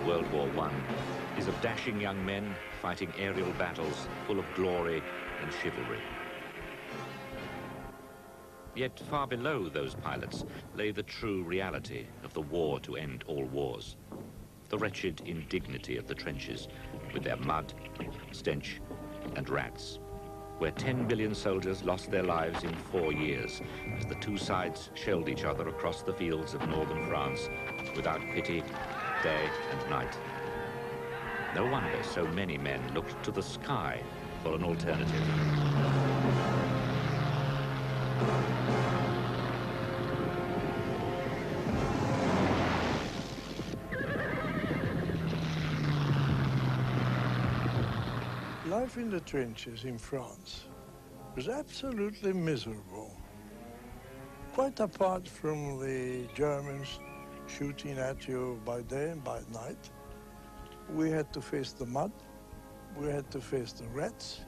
World War I is of dashing young men fighting aerial battles full of glory and chivalry. Yet far below those pilots lay the true reality of the war to end all wars. The wretched indignity of the trenches with their mud, stench and rats, where 10 billion soldiers lost their lives in 4 years as the two sides shelled each other across the fields of northern France without pity, day and night. No wonder so many men looked to the sky for an alternative. Life in the trenches in France was absolutely miserable. Quite apart from the Germans shooting at you by day and by night, we had to face the mud, we had to face the rats,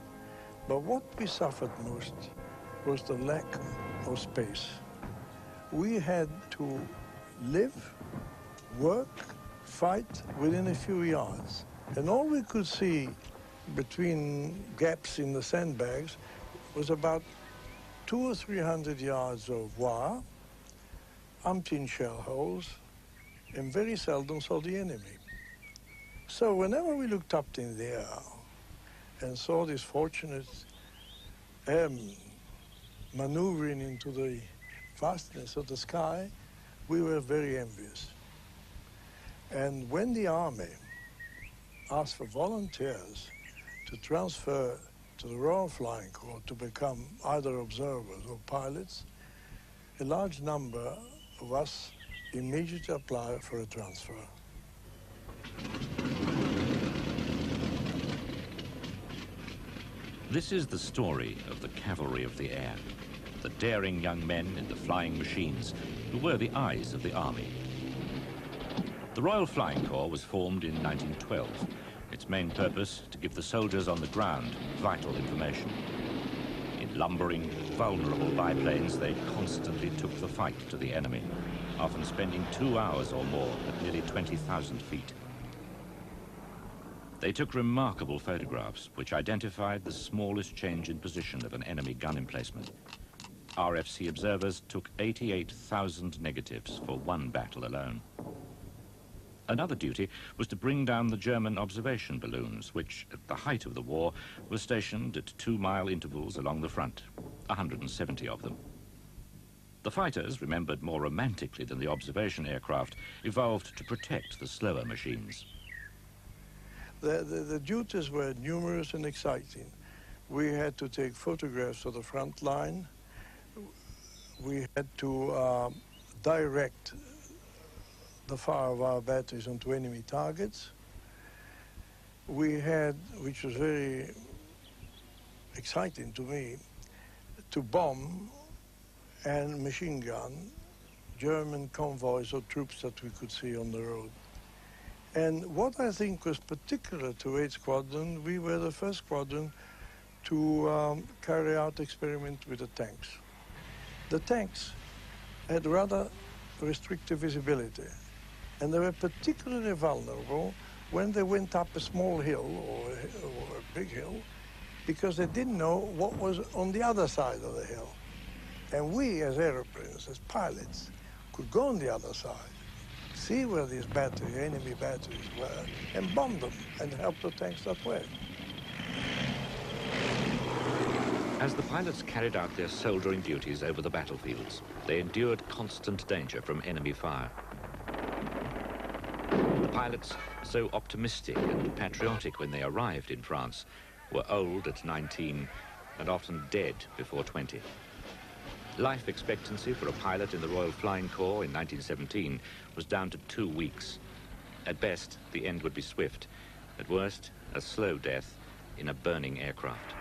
but what we suffered most was the lack of space. We had to live, work, fight within a few yards, and all we could see between gaps in the sandbags was about 200 or 300 yards of wire, umpteen shell holes, and very seldom saw the enemy. So whenever we looked up in the air and saw this fortunate airmen maneuvering into the vastness of the sky, we were very envious. And when the army asked for volunteers to transfer to the Royal Flying Corps to become either observers or pilots, a large number of us immediately applied for a transfer. This is the story of the cavalry of the air, the daring young men in the flying machines who were the eyes of the army. The Royal Flying Corps was formed in 1912. Its main purpose, to give the soldiers on the ground vital information. In lumbering, vulnerable biplanes, they constantly took the fight to the enemy, often spending 2 hours or more at nearly 20,000 feet. They took remarkable photographs which identified the smallest change in position of an enemy gun emplacement. RFC observers took 88,000 negatives for one battle alone. Another duty was to bring down the German observation balloons, which, at the height of the war, were stationed at 2-mile intervals along the front, 170 of them. The fighters, remembered more romantically than the observation aircraft, evolved to protect the slower machines. The duties were numerous and exciting. We had to take photographs of the front line. We had to direct the fire of our batteries onto enemy targets. We had, which was very exciting to me, to bomb and machine gun German convoys or troops that we could see on the road. And what I think was particular to 8th Squadron, we were the first squadron to carry out experiments with the tanks. The tanks had rather restricted visibility, and they were particularly vulnerable when they went up a small hill or a big hill, because they didn't know what was on the other side of the hill. And we, as aeroplanes, as pilots, could go on the other side, see where these enemy batteries were, and bomb them and help the tanks that way. As the pilots carried out their soldiering duties over the battlefields, they endured constant danger from enemy fire. The pilots, so optimistic and patriotic when they arrived in France, were old at 19 and often dead before 20. Life expectancy for a pilot in the Royal Flying Corps in 1917 was down to 2 weeks. At best, the end would be swift. At worst, a slow death in a burning aircraft.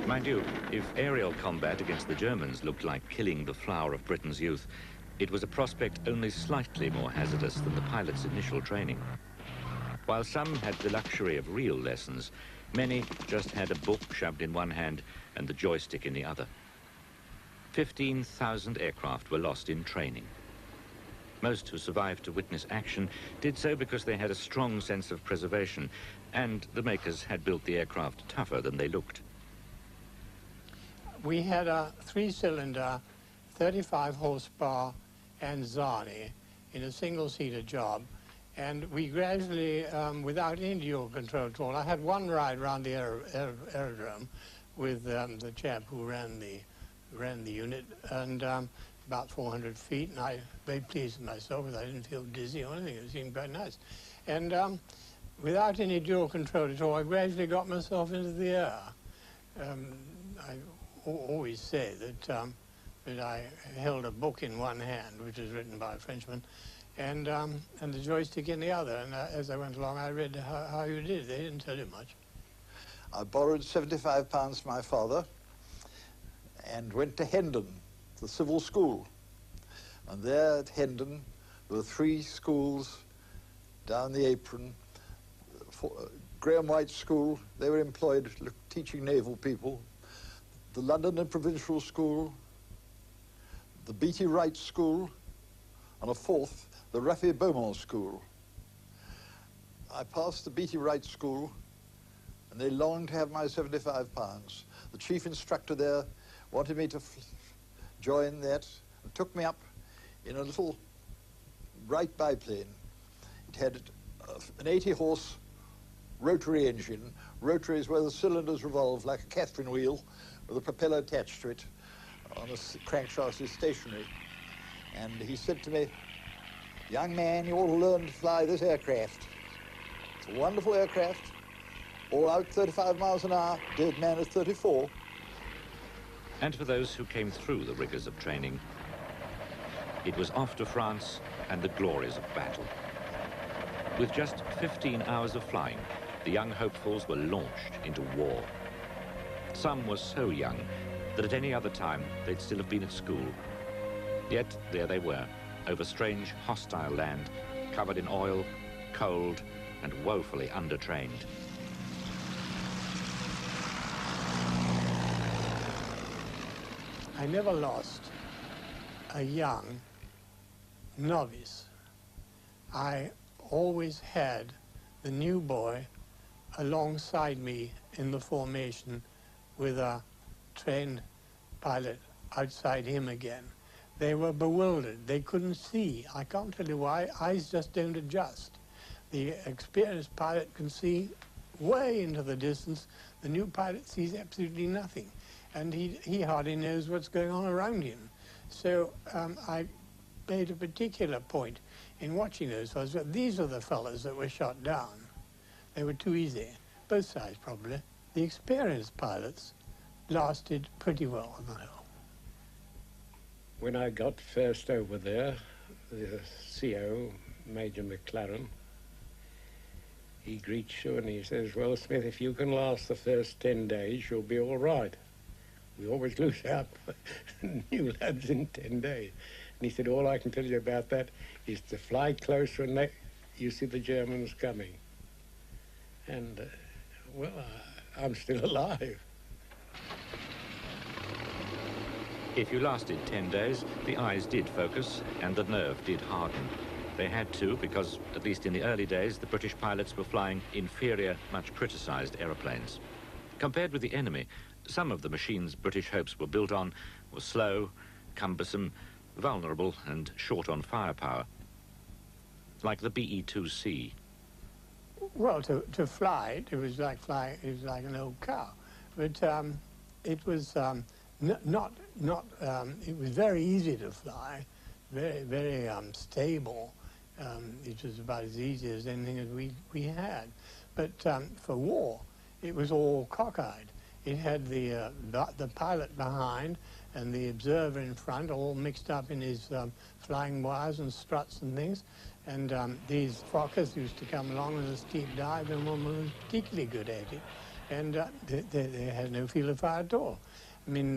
Mind you, if aerial combat against the Germans looked like killing the flower of Britain's youth, it was a prospect only slightly more hazardous than the pilot's initial training. While some had the luxury of real lessons, many just had a book shoved in one hand and the joystick in the other. 15,000 aircraft were lost in training. Most who survived to witness action did so because they had a strong sense of preservation, and the makers had built the aircraft tougher than they looked. We had a 3-cylinder, 35 horsepower Anzani in a single-seater job, and we gradually, without any dual control at all, I had one ride around the aerodrome with the chap who ran the unit, and about 400 feet, and I very pleased with myself because I didn't feel dizzy or anything. It seemed quite nice. And without any dual control at all, I gradually got myself into the air. I always say that I held a book in one hand, which was written by a Frenchman, and the joystick in the other. And as I went along, I read how you did it. They didn't tell you much. I borrowed £75 from my father and went to Hendon, the civil school. And there at Hendon, there were 3 schools down the apron. Graham White's school, they were employed teaching naval people. The London and Provincial School, the Beatty Wright School, and a 4th, the Raffy Beaumont School. I passed the Beatty Wright School, and they longed to have my £75. The chief instructor there wanted me to join that, and took me up in a little Wright biplane. It had an 80-horse rotary engine. Rotary is where the cylinders revolve like a Catherine wheel with a propeller attached to it on a crankshaft is stationary. And he said to me, "Young man, you ought to learn to fly this aircraft. It's a wonderful aircraft, all out 35 miles an hour, dead man at 34. And for those who came through the rigors of training, it was off to France and the glories of battle. With just 15 hours of flying, the young hopefuls were launched into war. Some were so young that at any other time they'd still have been at school. Yet there they were, over strange, hostile land, covered in oil, cold, and woefully undertrained. I never lost a young novice. I always had the new boy alongside me in the formation with a trained pilot outside him again. They were bewildered. They couldn't see. I can't tell you why. Eyes just don't adjust. The experienced pilot can see way into the distance. The new pilot sees absolutely nothing. And he hardly knows what's going on around him. So I made a particular point in watching those fellows. These are the fellows that were shot down. They were too easy, both sides probably. The experienced pilots lasted pretty well on the whole. When I got first over there, the CO, Major McLaren, he greets you and he says, "Well, Smith, if you can last the first 10 days, you'll be all right. We always lose out new lads in 10 days. And he said, all I can tell you about that is to fly close when you see the Germans coming. And, well, I'm still alive. If you lasted 10 days, the eyes did focus and the nerve did harden. They had to because, at least in the early days, the British pilots were flying inferior, much criticised aeroplanes. Compared with the enemy, some of the machines British hopes were built on were slow, cumbersome, vulnerable and short on firepower, like the BE-2C. Well, to fly it, it was like flying. It was like an old car, but it was it was very easy to fly, very stable. It was about as easy as anything that we had, but for war, it was all cockeyed. It had the pilot behind and the observer in front, all mixed up in his flying wires and struts and things. And these Fokkers used to come along with a steep dive, and one was particularly good at it. And they had no feel of fire at all. I mean,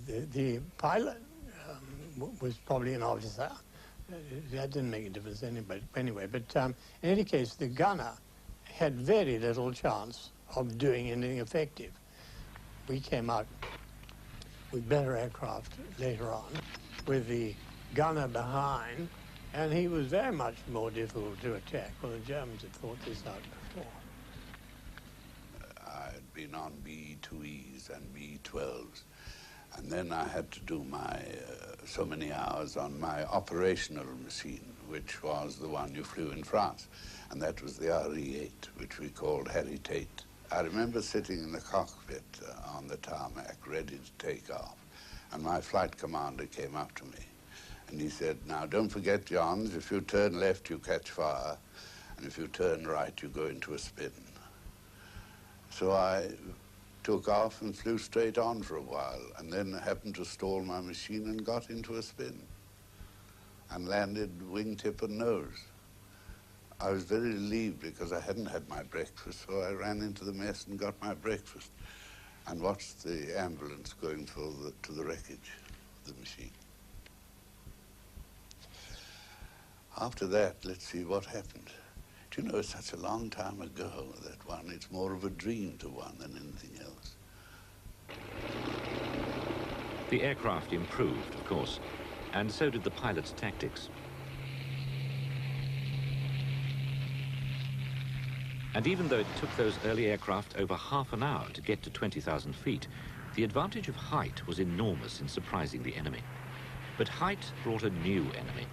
the pilot was probably an officer. That didn't make a difference anyway. But in any case, the gunner had very little chance of doing anything effective. We came out with better aircraft later on, with the gunner behind, and he was very much more difficult to attack. Well, the Germans had thought this out before. I'd been on B-2Es and B-12s, and then I had to do my so many hours on my operational machine, which was the one you flew in France, and that was the RE-8, which we called Harry Tate. I remember sitting in the cockpit on the tarmac, ready to take off, and my flight commander came up to me, and he said, "Now, don't forget, Johns, if you turn left, you catch fire, and if you turn right, you go into a spin." So I took off and flew straight on for a while, and then happened to stall my machine and got into a spin, and landed wingtip and nose. I was very relieved because I hadn't had my breakfast, so I ran into the mess and got my breakfast and watched the ambulance going to the wreckage of the machine. After that, let's see what happened. Do you know, it's such a long time ago that it's more of a dream to one than anything else. The aircraft improved, of course, and so did the pilot's tactics. And even though it took those early aircraft over half an hour to get to 20,000 feet, the advantage of height was enormous in surprising the enemy. But height brought a new enemy,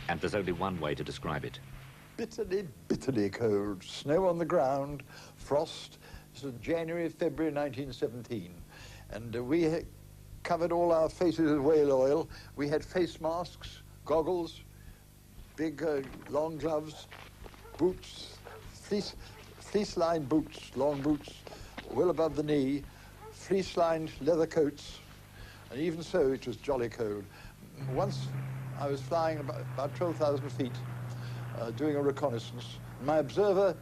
and there's only one way to describe it. Bitterly, bitterly cold. Snow on the ground, frost. This was January, February 1917. And we covered all our faces with whale oil. We had face masks, goggles, big long gloves, boots, fleece-lined boots, long boots, well above the knee, fleece-lined leather coats, and even so it was jolly cold. Once I was flying about 12,000 feet, doing a reconnaissance. My observer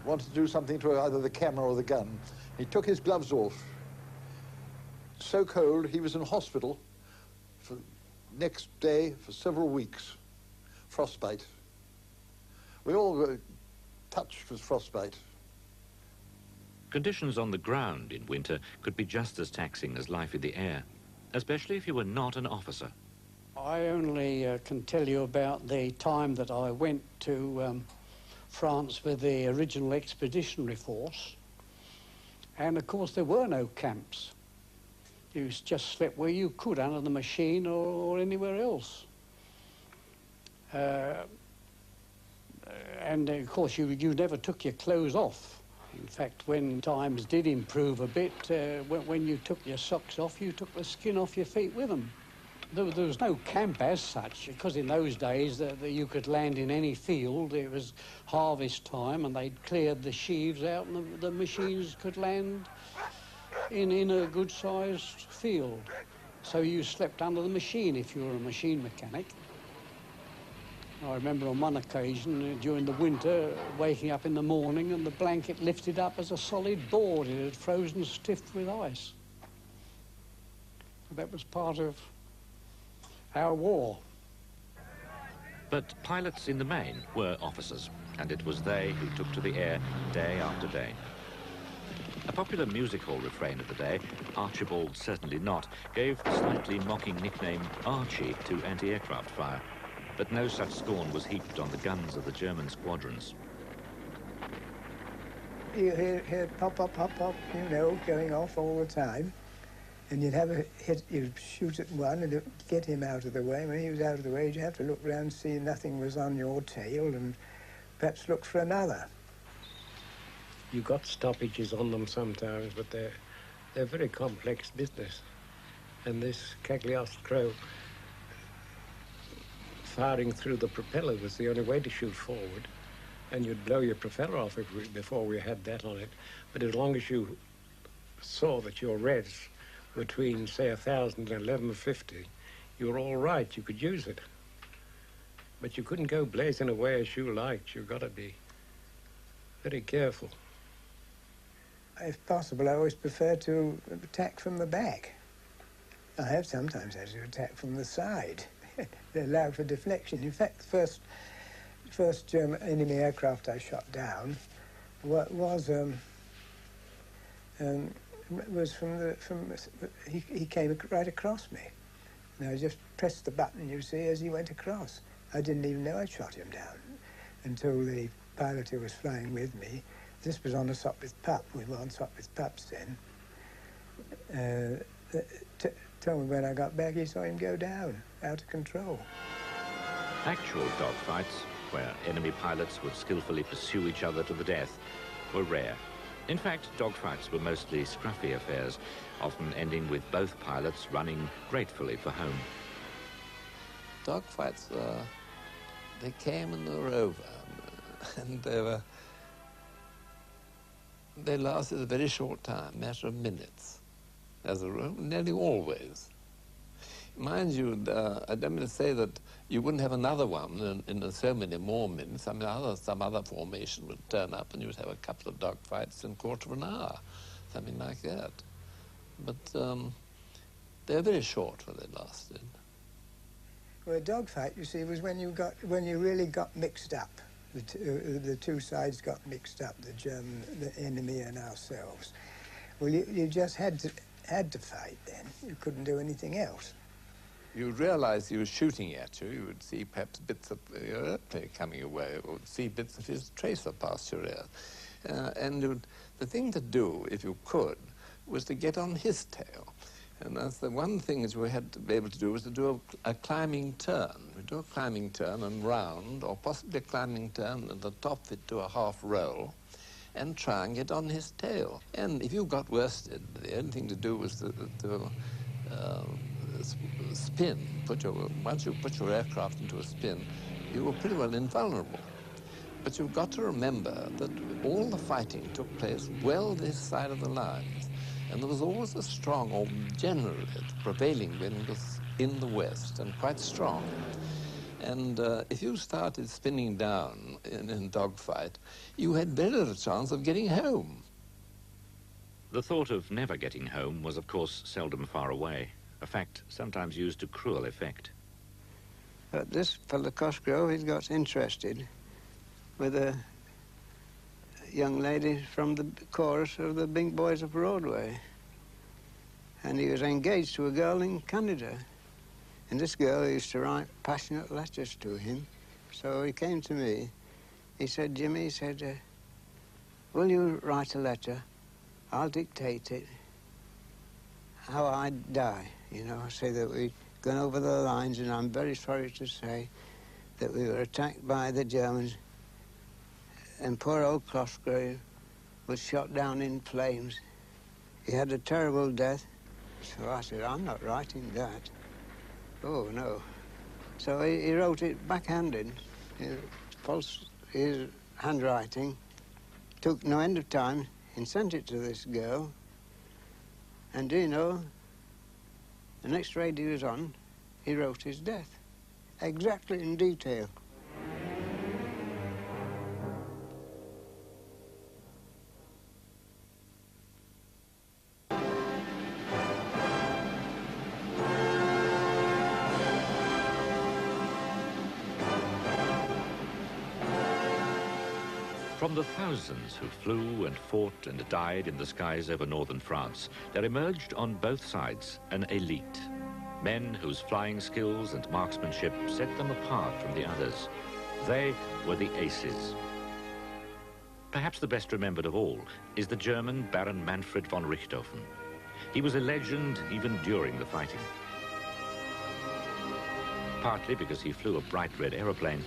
wanted to do something to either the camera or the gun. He took his gloves off. So cold, he was in hospital for next day for several weeks. Frostbite. We all were touched with frostbite. Conditions on the ground in winter could be just as taxing as life in the air, especially if you were not an officer. I only can tell you about the time that I went to France with the original expeditionary force. And of course there were no camps. You just slept where you could, under the machine or anywhere else. And of course you never took your clothes off. In fact, when times did improve a bit, when you took your socks off, you took the skin off your feet with them. There was no camp as such, because in those days you could land in any field. It was harvest time and they'd cleared the sheaves out and the machines could land in a good-sized field. So you slept under the machine if you were a machine mechanic. I remember on one occasion during the winter waking up in the morning and the blanket lifted up as a solid board. It had frozen stiff with ice. That was part of our war. But pilots in the main were officers, and it was they who took to the air day after day. A popular music hall refrain of the day, Archibald Certainly Not, gave the slightly mocking nickname Archie to anti-aircraft fire, but no such scorn was heaped on the guns of the German squadrons. You hear pop, pop, pop, pop, you know, going off all the time. And you'd have a hit, you'd shoot at one and get him out of the way. When he was out of the way, you'd have to look round, see nothing was on your tail, and perhaps look for another. You got stoppages on them sometimes, but they're very complex business. And this Cagliostro firing through the propeller was the only way to shoot forward, and you'd blow your propeller off before we had that on it. But as long as you saw that your res between, say, 1,000 and 1150, you were all right, you could use it. But you couldn't go blazing away as you liked. You've got to be very careful. If possible, I always prefer to attack from the back. I have sometimes had to attack from the side. They allow for deflection. In fact, the first German enemy aircraft I shot down was was he came right across me. And I just pressed the button, you see, as he went across. I didn't even know I'd shot him down until the pilot who was flying with me, this was on a Sopwith pup, we were on Sopwith pups then, told me when I got back he saw him go down, out of control. Actual dogfights, where enemy pilots would skillfully pursue each other to the death, were rare. In fact, dogfights were mostly scruffy affairs, often ending with both pilots running gratefully for home. Dogfights, they came and they were over, and they lasted a very short time, a matter of minutes, as a rule, nearly always. Mind you, I don't mean to say that you wouldn't have another one in so many more minutes. I mean, some other formation would turn up and you'd have a couple of dogfights in a quarter of an hour, something like that. But they were very short when they lasted. Well, a dogfight, you see, was when you really got mixed up. The two sides got mixed up, the enemy and ourselves. Well, you just had to fight then. You couldn't do anything else. You'd realize he was shooting at you. You would see perhaps bits of your airplane coming away, or see bits of his tracer past your ear. And the thing to do, if you could, was to get on his tail. And that's the one thing that we had to be able to do was to do a climbing turn. We'd do a climbing turn and round, or possibly a climbing turn at the top of it to a half roll, and try and get on his tail. And if you got worsted, the only thing to do was to spin. Once you put your aircraft into a spin, you were pretty well invulnerable. But you've got to remember that all the fighting took place well this side of the lines, and there was always a strong, or generally the prevailing wind was in the west, and quite strong. And if you started spinning down in a dogfight, you had very little chance of getting home. The thought of never getting home was, of course, seldom far away, a fact sometimes used to cruel effect. But this fellow Cosgrove, he's got interested with a young lady from the chorus of the Big Boys of Broadway. And he was engaged to a girl in Canada. And this girl used to write passionate letters to him. So he came to me. He said, Jimmy, he said, will you write a letter? I'll dictate it. How I'd die, you know, say that we'd gone over the lines, and I'm very sorry to say that we were attacked by the Germans, and poor old Cosgrave was shot down in flames. He had a terrible death. So I said, I'm not writing that. Oh, no. So he wrote it backhanded. His handwriting took no end of time and sent it to this girl. And do you know, the next raid he was on, he wrote his death, exactly in detail. From the thousands who flew and fought and died in the skies over northern France, there emerged on both sides an elite. Men whose flying skills and marksmanship set them apart from the others. They were the aces. Perhaps the best remembered of all is the German Baron Manfred von Richthofen. He was a legend even during the fighting. Partly because he flew a bright red aeroplane,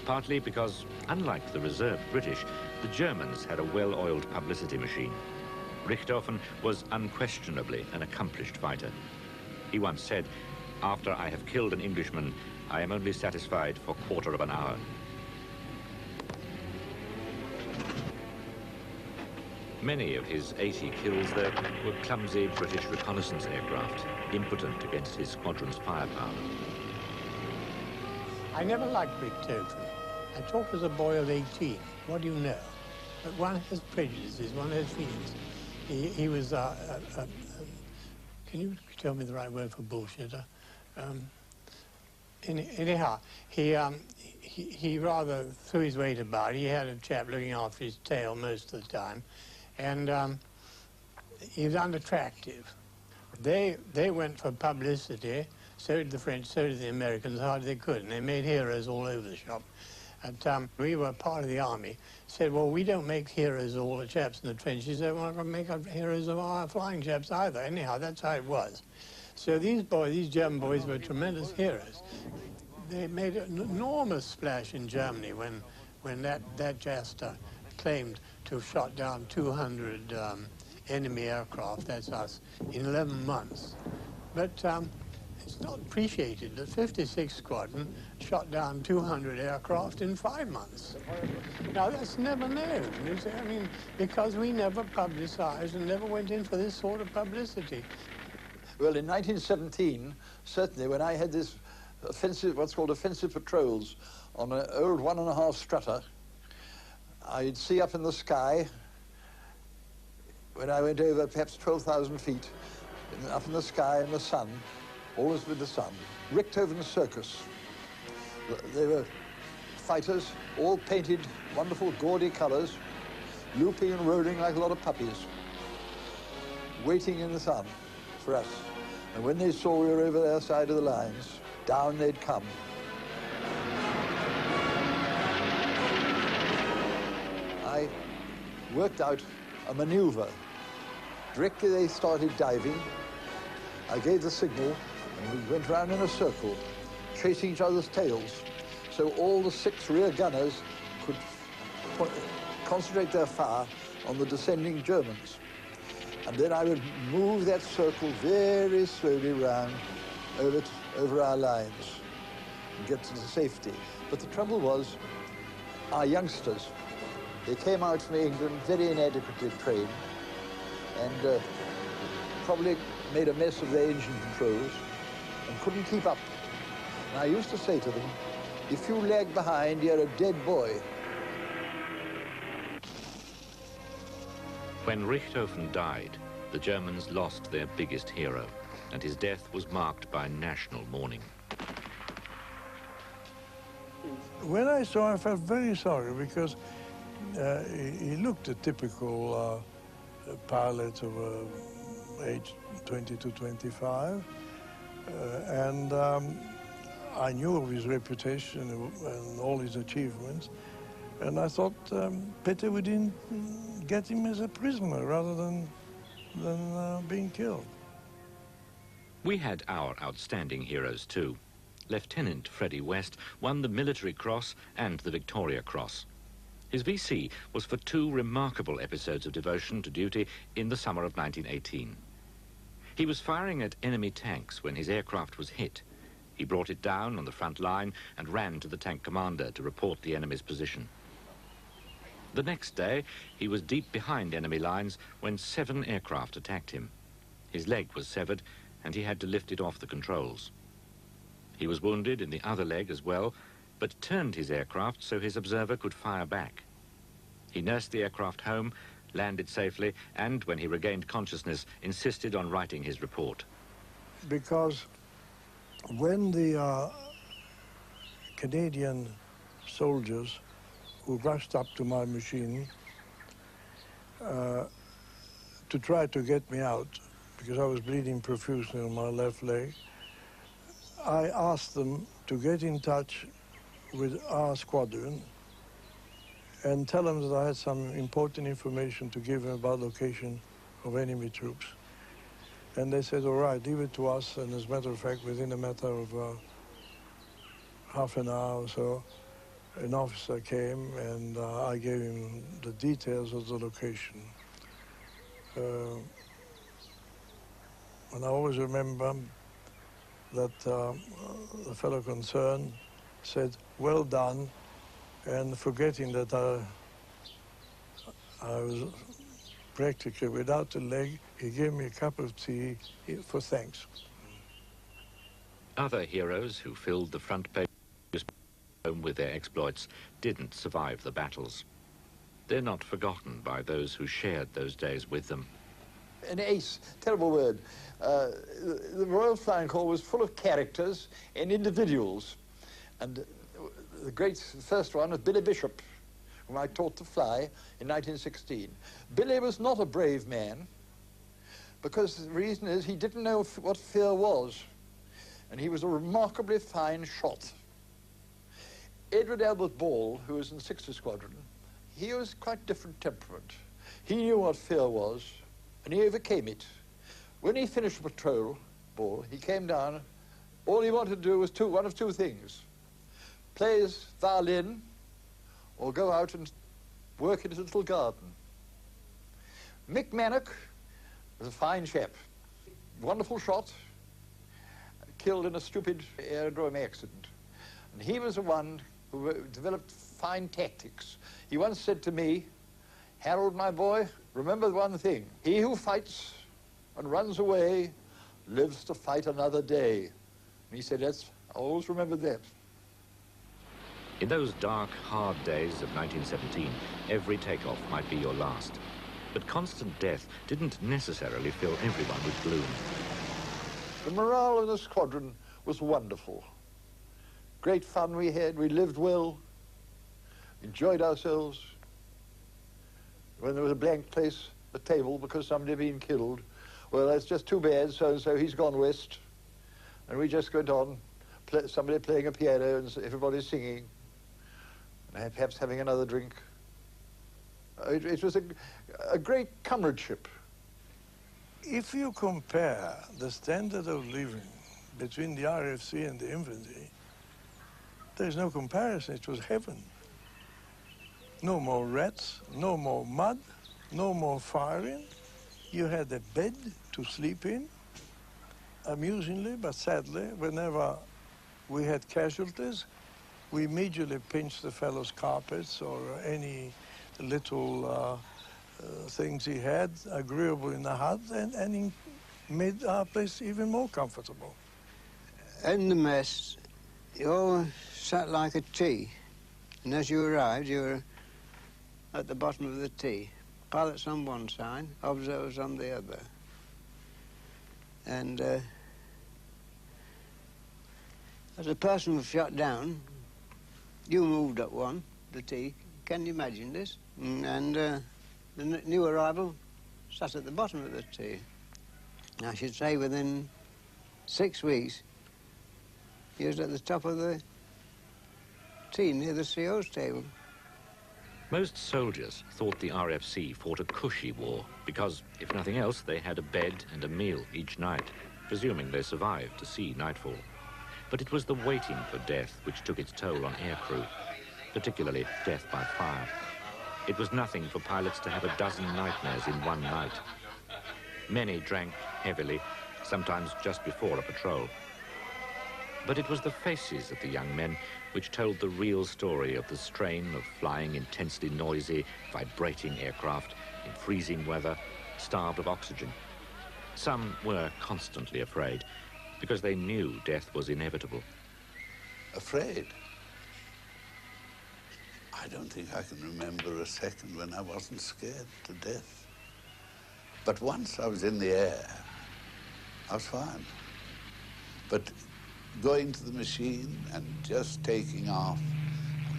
partly because, unlike the reserved British, the Germans had a well-oiled publicity machine. Richthofen was unquestionably an accomplished fighter. He once said, "After I have killed an Englishman, I am only satisfied for a quarter of an hour." Many of his 80 kills, though, were clumsy British reconnaissance aircraft, impotent against his squadron's firepower. I never liked Richthofen. I talked as a boy of 18. What do you know? But one has prejudices, one has feelings. He was can you tell me the right word for bullshitter? Anyhow, he rather threw his weight about. He had a chap looking after his tail most of the time. And he was unattractive. They went for publicity, so did the French, so did the Americans, hard as they could, and they made heroes all over the shop. And we were part of the army, said, well, we don't make heroes of all the chaps in the trenches, they weren't going to make heroes of our flying chaps either. Anyhow, that's how it was. So these boys, these German boys were tremendous heroes. They made an enormous splash in Germany when that Jester claimed to have shot down 200 enemy aircraft, that's us, in 11 months. But it's not appreciated that 56 Squadron shot down 200 aircraft in 5 months. Now, that's never known, I mean, because we never publicized and never went in for this sort of publicity. Well, in 1917, certainly, when I had this offensive, what's called offensive patrols on an old 1.5 strutter, I'd see up in the sky, when I went over perhaps 12,000 feet, up in the sky in the sun, always with the sun, Richthofen Circus. They were fighters, all painted wonderful gaudy colors, looping and rolling like a lot of puppies, waiting in the sun for us. And when they saw we were over their side of the lines, down they'd come. I worked out a maneuver. Directly they started diving, I gave the signal, and we went round in a circle, chasing each other's tails, so all the 6 rear gunners could concentrate their fire on the descending Germans. And then I would move that circle very slowly round over our lines and get to the safety. But the trouble was, our youngsters, they came out from England very inadequately trained and probably made a mess of their engine controls and couldn't keep up. And I used to say to them, if you lag behind, you're a dead boy. When Richthofen died, the Germans lost their biggest hero, and his death was marked by national mourning. When I saw him, I felt very sorry because he looked a typical pilot of age 20 to 25, and I knew of his reputation and all his achievements, and I thought better we didn't get him as a prisoner rather than being killed. We had our outstanding heroes too. Lieutenant Freddie West won the Military Cross and the Victoria Cross. His VC was for 2 remarkable episodes of devotion to duty in the summer of 1918. He was firing at enemy tanks when his aircraft was hit. He brought it down on the front line and ran to the tank commander to report the enemy's position. The next day, he was deep behind enemy lines when 7 aircraft attacked him. His leg was severed and he had to lift it off the controls. He was wounded in the other leg as well, but turned his aircraft so his observer could fire back. He nursed the aircraft home, landed safely, and when he regained consciousness, insisted on writing his report. Because when the Canadian soldiers who rushed up to my machine to try to get me out, because I was bleeding profusely on my left leg, I asked them to get in touch with our squadron and tell them that I had some important information to give them about location of enemy troops. And they said, all right, leave it to us. And as a matter of fact, within a matter of half an hour or so, an officer came and I gave him the details of the location. And I always remember that the fellow concerned said, well done, and forgetting that I was practically without a leg, he gave me a cup of tea for thanks. Other heroes who filled the front page with their exploits didn't survive the battles. They're not forgotten by those who shared those days with them. An ace, terrible word. The Royal Flying Corps was full of characters and individuals. And the great first one was Billy Bishop, whom I taught to fly in 1916. Billy was not a brave man, because the reason is he didn't know what fear was, and he was a remarkably fine shot. Edward Albert Ball, who was in the 60th Squadron, he was quite different temperament. He knew what fear was, and he overcame it. When he finished patrol, Ball, he came down. All he wanted to do was one of two things: play his violin or go out and work in his little garden. Mick Mannock was a fine chap, wonderful shot, killed in a stupid aerodrome accident. And he was the one who developed fine tactics. He once said to me, "Harold, my boy, remember one thing. He who fights and runs away lives to fight another day." And he said, I always remember that. In those dark, hard days of 1917, every takeoff might be your last. But constant death didn't necessarily fill everyone with gloom. The morale in the squadron was wonderful. Great fun we had, we lived well, enjoyed ourselves. When there was a blank place at the table because somebody had been killed, well, that's just too bad, so-and-so, he's gone west. And we just went on, somebody playing a piano and everybody singing, and perhaps having another drink. It was a great comradeship. If you compare the standard of living between the RFC and the infantry, there's no comparison. It was heaven. No more rats, no more mud, no more firing. You had a bed to sleep in. Amusingly, but sadly, whenever we had casualties, we immediately pinched the fellow's carpets or any little things he had agreeable in the hut and made our place even more comfortable. In the mess, you all sat like a T, and as you arrived, you were at the bottom of the T. Pilots on one side, observers on the other. And as a person was shot down, you moved up one, the T. Can you imagine this? And the new arrival sat at the bottom of the T. I should say within 6 weeks, he was at the top of the T, near the CO's table. Most soldiers thought the RFC fought a cushy war because, if nothing else, they had a bed and a meal each night, presuming they survived to see nightfall. But it was the waiting for death which took its toll on aircrew, particularly death by fire. It was nothing for pilots to have a dozen nightmares in one night. Many drank heavily, sometimes just before a patrol. But it was the faces of the young men which told the real story of the strain of flying intensely noisy, vibrating aircraft in freezing weather, starved of oxygen. Some were constantly afraid because they knew death was inevitable. Afraid? I don't think I can remember a second when I wasn't scared to death. But once I was in the air, I was fine. But going to the machine and just taking off,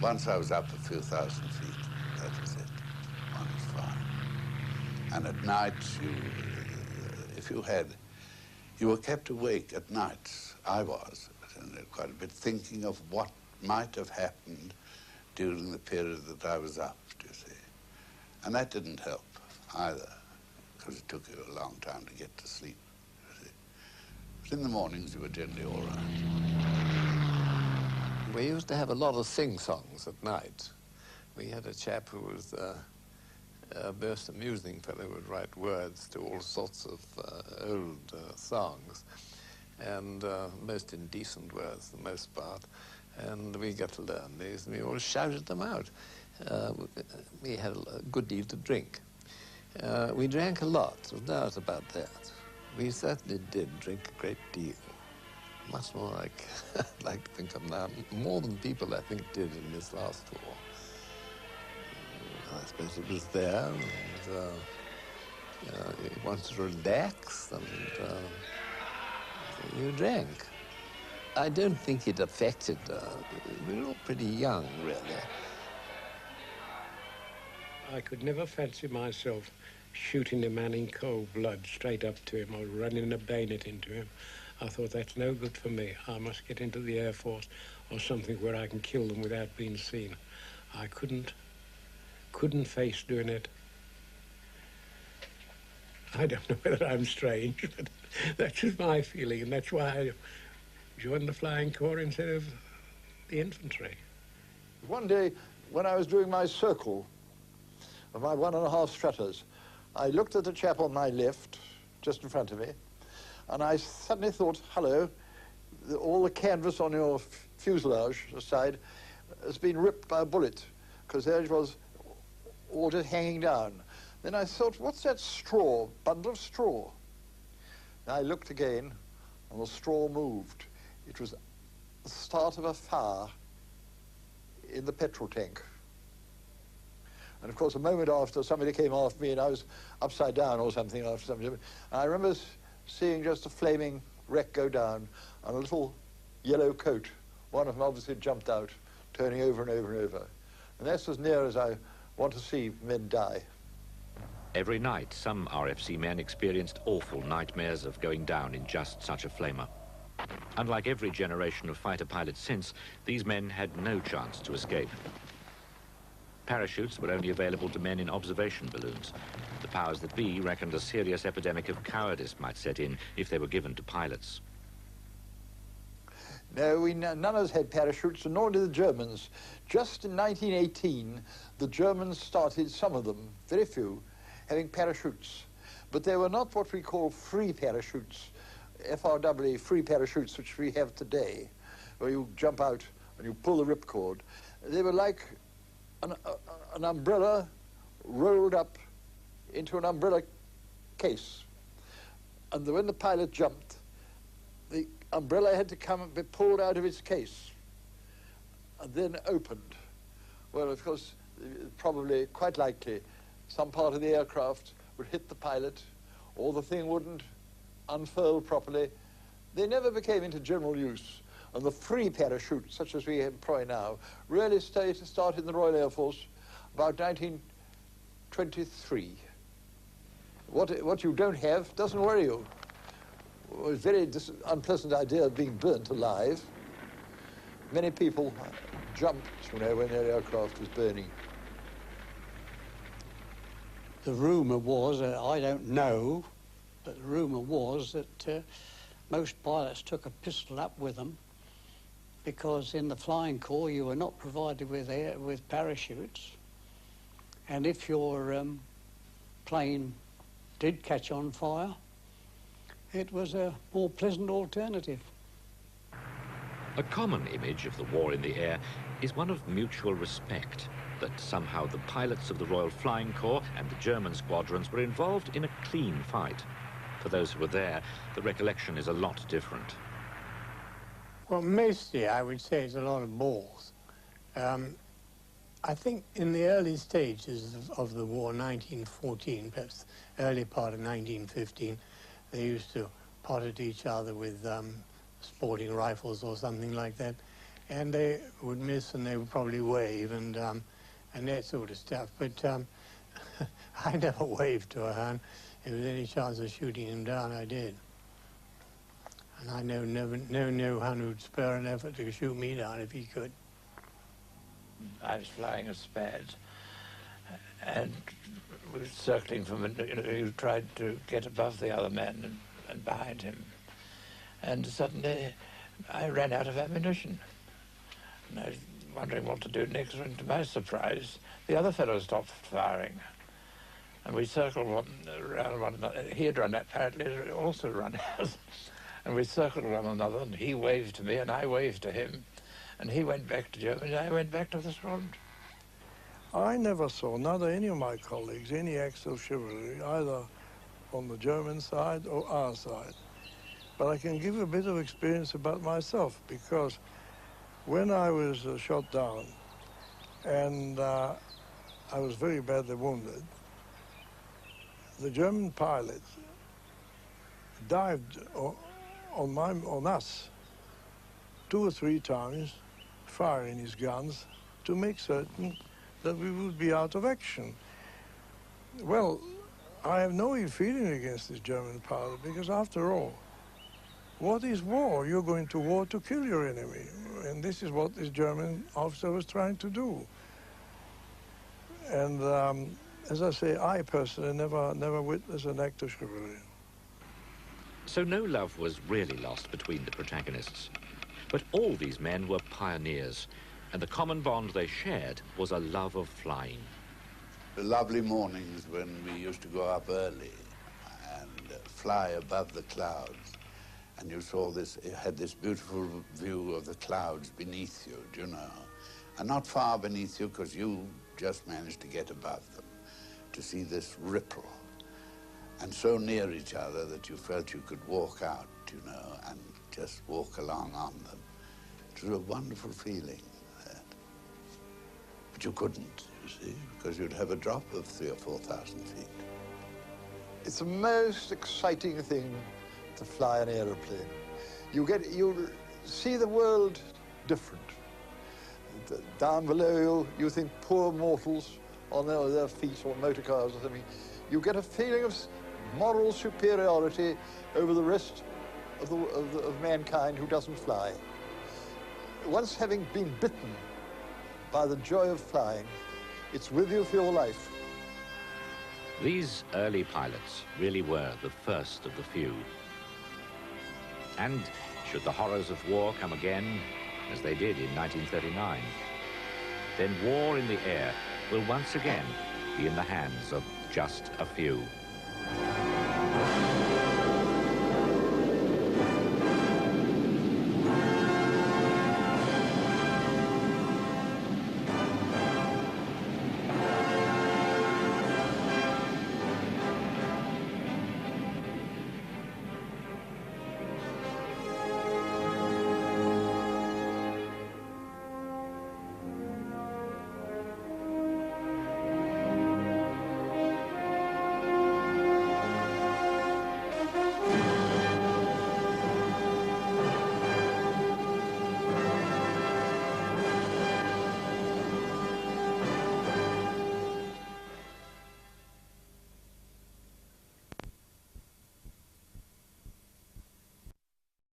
once I was up a few thousand feet, that was it. One was fine. And at night, you were kept awake at nights. I was, quite a bit, thinking of what might have happened during the period that I was up, you see. And that didn't help either, because it took you a long time to get to sleep, you see. But in the mornings, you were generally all right. We used to have a lot of sing-songs at night. We had a chap who was a most amusing fellow who would write words to all sorts of old songs, and most indecent words, the most part. And we got to learn these, and we all shouted them out. We had a good deal to drink. We drank a lot, there's no doubt about that. We certainly did drink a great deal. Much more like, like to think of now, more than people I think did in this last war. I suppose it was there, and you wanted to relax, and you drank. I don't think it affected, we were all pretty young, really. I could never fancy myself shooting a man in cold blood straight up to him or running a bayonet into him. I thought, that's no good for me. I must get into the Air Force or something where I can kill them without being seen. I couldn't face doing it. I don't know whether I'm strange, but that's just my feeling, and that's why I joined the Flying Corps instead of the infantry. One day, when I was doing my circle of my 1.5 strutters, I looked at the chap on my left, just in front of me, and I suddenly thought, hello, all the canvas on your fuselage side has been ripped by a bullet, because there it was, all just hanging down. Then I thought, what's that straw, bundle of straw? And I looked again, and the straw moved. It was the start of a fire in the petrol tank. And of course, a moment after, somebody came after me, and I was upside down or something after something. And I remember seeing just a flaming wreck go down, and a little yellow coat. One of them obviously jumped out, turning over and over and over. And that's as near as I want to see men die. Every night, some RFC men experienced awful nightmares of going down in just such a flamer. Unlike every generation of fighter pilots since, these men had no chance to escape. Parachutes were only available to men in observation balloons. The powers that be reckoned a serious epidemic of cowardice might set in if they were given to pilots. No, none of us had parachutes, and nor did the Germans. Just in 1918, the Germans started, some of them, very few, having parachutes. But they were not what we call free parachutes, FRW, free parachutes, which we have today, where you jump out and you pull the ripcord. They were like an umbrella rolled up into an umbrella case. And when the pilot jumped, the umbrella had to come and be pulled out of its case and then opened. Well, of course, probably, quite likely, some part of the aircraft would hit the pilot, or the thing wouldn't unfurl properly. They never became into general use. And the free parachute, such as we employ now, really started in the Royal Air Force about 1923. What you don't have doesn't worry you. It was a very unpleasant idea of being burnt alive. Many people jumped, when their aircraft was burning. The rumour was, I don't know, but the rumour was that most pilots took a pistol up with them because in the Flying Corps you were not provided with parachutes, and if your plane did catch on fire, it was a more pleasant alternative. A common image of the war in the air is one of mutual respect, that somehow the pilots of the Royal Flying Corps and the German squadrons were involved in a clean fight. For those who were there, the recollection is a lot different. Well, mostly I would say it's a lot of balls. I think in the early stages of the war, 1914, perhaps early part of 1915, they used to pot at each other with sporting rifles or something like that, and they would miss and they would probably wave and that sort of stuff. But I never waved to a Hun. If there was any chance of shooting him down, I did. And I know no Hun would spare an effort to shoot me down if he could. I was flying a Spad, and we were circling from, you tried to get above the other man and behind him. And suddenly I ran out of ammunition. And I was wondering what to do next, when to my surprise, the other fellow stopped firing. And we circled around one another. He had run, apparently also run out. And we circled one another, and he waved to me, and I waved to him. And he went back to Germany, and I went back to the front. I never saw, neither any of my colleagues, any acts of chivalry, either on the German side or our side. But I can give a bit of experience about myself, because when I was shot down and I was very badly wounded, the German pilot dived on us 2 or 3 times, firing his guns to make certain that we would be out of action. Well, I have no ill feeling against this German pilot because, after all, what is war? You're going to war to kill your enemy. And this is what this German officer was trying to do. And as I say, I personally never witnessed an act of chivalry. So no love was really lost between the protagonists. But all these men were pioneers, and the common bond they shared was a love of flying. The lovely mornings when we used to go up early and fly above the clouds, and you saw this, you had this beautiful view of the clouds beneath you, do you know? And not far beneath you, because you just managed to get above them, to see this ripple, and so near each other that you felt you could walk out, you know, and just walk along on them. It was a wonderful feeling, that. But you couldn't, you see, because you'd have a drop of 3,000 or 4,000 feet. It's the most exciting thing to fly an aeroplane. You see the world different. Down below you, you think poor mortals on their feet or motor cars or something. You get a feeling of moral superiority over the rest of mankind who doesn't fly. Once having been bitten by the joy of flying, it's with you for your life. These early pilots really were the first of the few. And should the horrors of war come again, as they did in 1939, then war in the air will once again be in the hands of just a few.